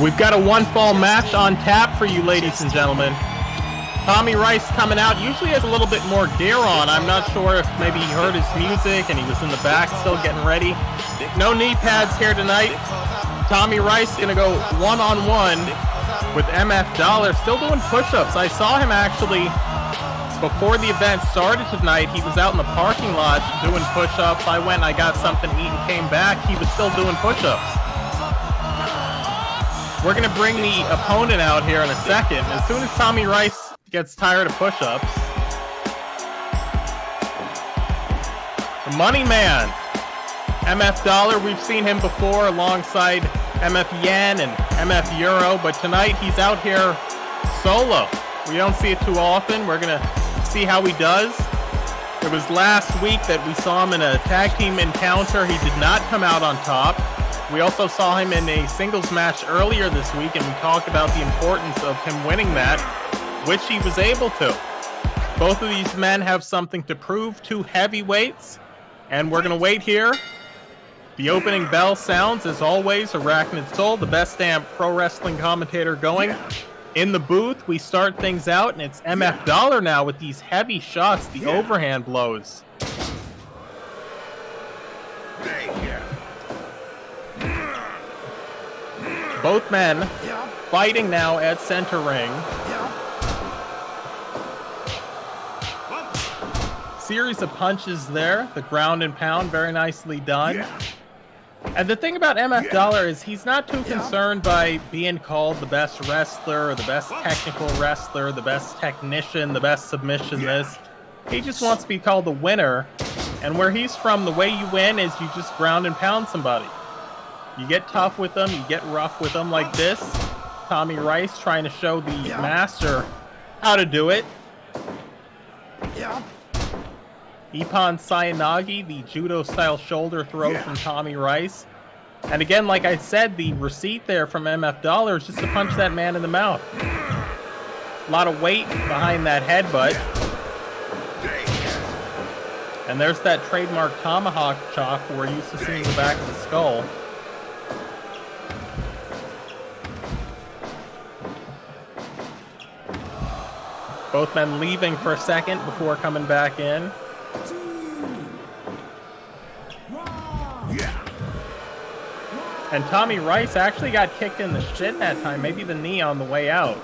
We've got a one-fall match on tap for you, ladies and gentlemen. Tommy Rice coming out, usually has a little bit more gear on. I'm not sure if maybe he heard his music and he was in the back still getting ready. No knee pads here tonight. Tommy Rice going to go one-on-one with MF Dollar, still doing push-ups. I saw him actually before the event started tonight. He was out in the parking lot doing push-ups. I went and I got something to eat and came back. He was still doing push-ups. We're going to bring the opponent out here in a second. As soon as Tommy Rice gets tired of push-ups, the money man, MF Dollar, we've seen him before alongside MF Yen and MF Euro, but tonight he's out here solo. We don't see it too often. We're going to see how he does. It was last week that we saw him in a tag team encounter. He did not come out on top. We also saw him in a singles match earlier this week, and we talked about the importance of him winning that, which he was able to. Both of these men have something to prove, two heavyweights, and we're going to wait here. The opening bell sounds, as always, Arachnid Soul, the best damn pro wrestling commentator going. In the booth, we start things out, and it's MF Dollar now with these heavy shots, the overhand blows. Both men fighting now at center ring. Series of punches there, the ground and pound, very nicely done. And the thing about MF Dollar is he's not too concerned by being called the best wrestler or the best technical wrestler, the best technician, the best submissionist. He just wants to be called the winner. And where he's from, the way you win is you just ground and pound somebody. You get tough with them, you get rough with them like this. Tommy Rice trying to show the master how to do it. Ippon Sayanagi, the judo-style shoulder throw from Tommy Rice. And again, like I said, the receipt there from MF Dollar is just to punch that man in the mouth. A lot of weight behind that headbutt. And there's that trademark tomahawk chop we're used to seeing the back of the skull. Both men leaving for a second before coming back in. And Tommy Rice actually got kicked in the shin that time, maybe the knee on the way out.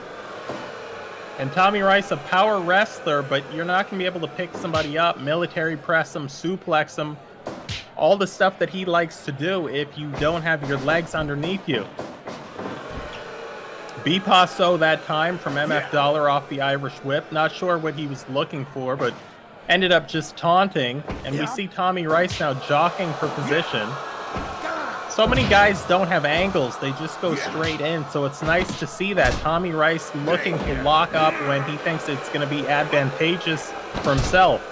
And Tommy Rice, a power wrestler, but you're not going to be able to pick somebody up, military press them, suplex them, all the stuff that he likes to do if you don't have your legs underneath you. Bipasso that time from MF Dollar off the Irish Whip. Not sure what he was looking for, but ended up just taunting. And we see Tommy Rice now jockeying for position. So many guys don't have angles. They just go straight in. So it's nice to see that. Tommy Rice looking to lock up when he thinks it's going to be advantageous for himself.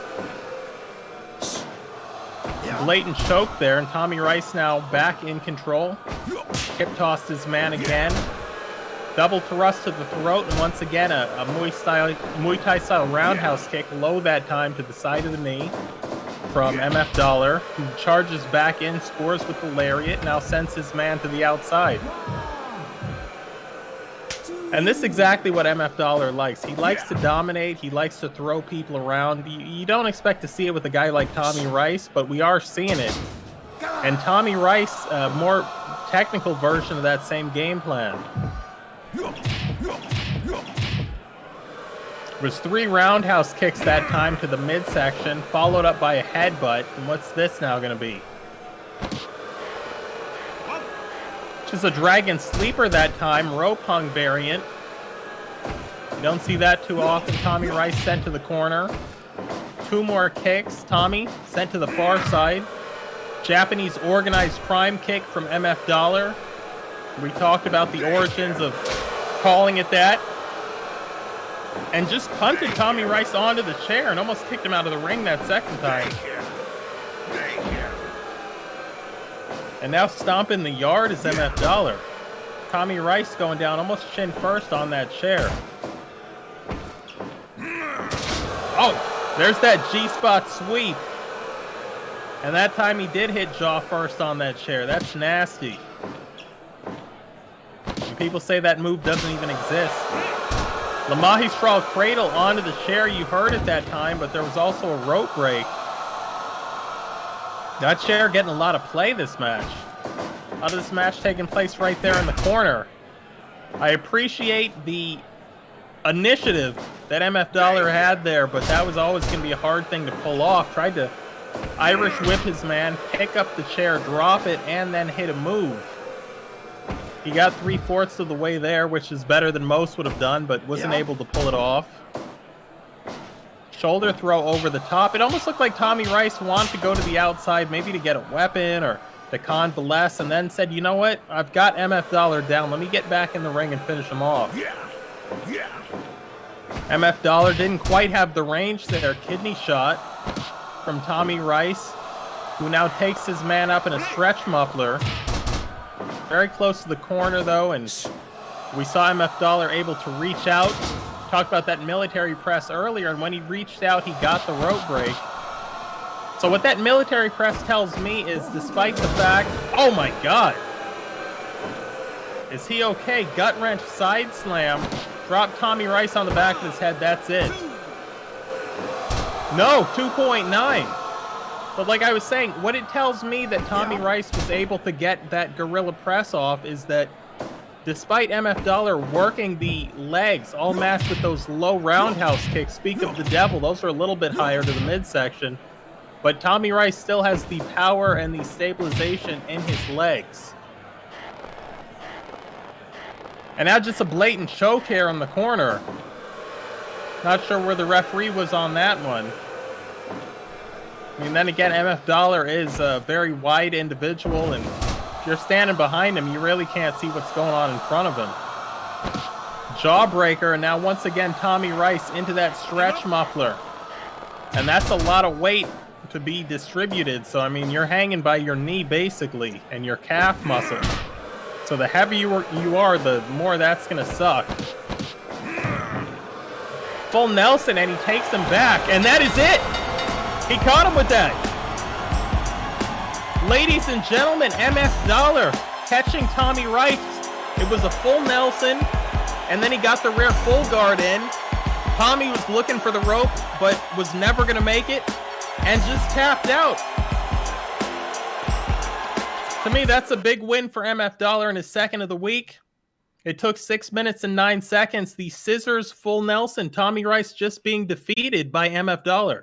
Blatant choke there, and Tommy Rice now back in control. Hip tossed his man again. Double thrust to the throat, and once again a Muay Thai style roundhouse kick low that time to the side of the knee from MF Dollar, who charges back in, scores with the lariat, now sends his man to the outside. And this is exactly what MF Dollar likes. He likes to dominate, he likes to throw people around. You don't expect to see it with a guy like Tommy Rice, but we are seeing it. And Tommy Rice, a more technical version of that same game plan. It was 3 roundhouse kicks that time to the midsection, followed up by a headbutt. And what's this now going to be? Just a dragon sleeper that time, rope hung variant. You don't see that too often. Tommy Rice sent to the corner. 2 more kicks. Tommy sent to the far side. Japanese organized crime kick from MF Dollar. We talked about the origins of calling it that. And just punted Tommy Rice onto the chair and almost kicked him out of the ring that second time. And now stomping the yard is MF Dollar. Tommy Rice going down almost chin first on that chair. Oh, there's that G-spot sweep. And that time he did hit jaw first on that chair. That's nasty. People say that move doesn't even exist. The Magistral Cradle onto the chair. You heard it that time, but there was also a rope break. That chair getting a lot of play this match. A lot of this match taking place right there in the corner. I appreciate the initiative that MF Dollar had there, but that was always going to be a hard thing to pull off. Tried to Irish whip his man, pick up the chair, drop it, and then hit a move. He got 3/4 of the way there, which is better than most would have done, but wasn't able to pull it off. Shoulder throw over the top. It almost looked like Tommy Rice wanted to go to the outside, maybe to get a weapon or to convalesce, and then said, you know what? I've got MF Dollar down. Let me get back in the ring and finish him off. MF Dollar didn't quite have the range there. Kidney shot from Tommy Rice, who now takes his man up in a stretch muffler. Very close to the corner, though, and we saw MF Dollar able to reach out. Talked about that military press earlier, and when he reached out, he got the rope break. So what that military press tells me is, despite the fact... Oh, my God! Is he okay? Gut wrench, side slam. Drop Tommy Rice on the back of his head. That's it. No, 2.9. But like I was saying, what it tells me that Tommy Rice was able to get that gorilla press off is that despite MF Dollar working the legs, all matched with those low roundhouse kicks, speak of the devil, those are a little bit higher to the midsection, but Tommy Rice still has the power and the stabilization in his legs. And now just a blatant choke here in the corner. Not sure where the referee was on that one. I mean, then again, MF Dollar is a very wide individual, and if you're standing behind him, you really can't see what's going on in front of him. Jawbreaker, and now once again, Tommy Rice into that stretch muffler. And that's a lot of weight to be distributed, so I mean, you're hanging by your knee, basically, and your calf muscle. So the heavier you are, the more that's going to suck. Full Nelson, and he takes him back, and that is it! He caught him with that. Ladies and gentlemen, MF Dollar catching Tommy Rice. It was a full Nelson, and then he got the rear full guard in. Tommy was looking for the rope, but was never going to make it, and just tapped out. To me, that's a big win for MF Dollar in his second of the week. It took 6 minutes and 9 seconds. The scissors full Nelson. Tommy Rice just being defeated by MF Dollar.